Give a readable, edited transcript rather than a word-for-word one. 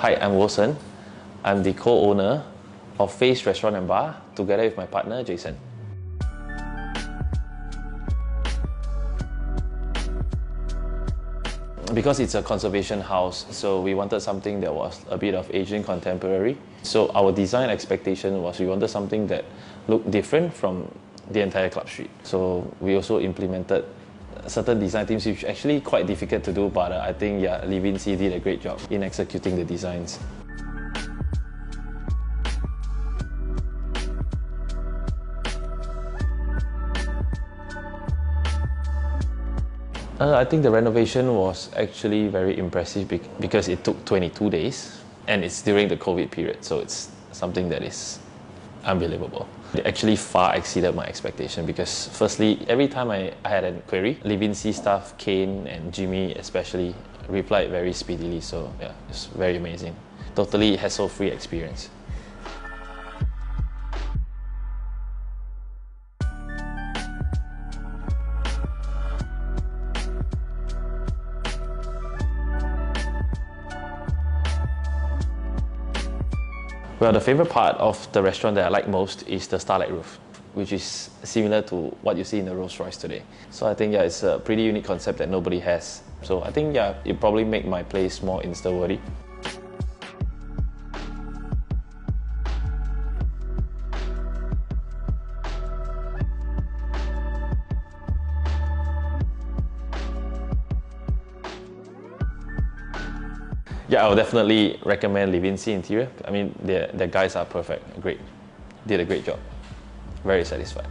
Hi, I'm 𝘊𝘰𝘮𝘮𝘭𝘪𝘮𝘮𝘯𝘵. I'm the co-owner of Face Restaurant and Bar together with my partner Jason. Because it's a conservation house, so we wanted something that was a bit of Asian contemporary. So our design expectation was we wanted something that looked different from the entire club street. So we also implemented certain design themes, which is actually quite difficult to do, but I think Livinci did a great job in executing the designs. I think the renovation was actually very impressive because it took 22 days and it's during the COVID period, so it's something that is unbelievable. It actually far exceeded my expectation because firstly, every time I had a query, Livinci staff, Kane and Jimmy especially, replied very speedily, so yeah, it's very amazing. Totally hassle-free experience. Well, the favorite part of the restaurant that I like most is the starlight roof, which is similar to what you see in the Rolls-Royce today. So I think it's a pretty unique concept that nobody has. So I think it probably make my place more Insta-worthy. Yeah, I would definitely recommend Livinci Interior. I mean, the guys are perfect, great. Did a great job. Very satisfied.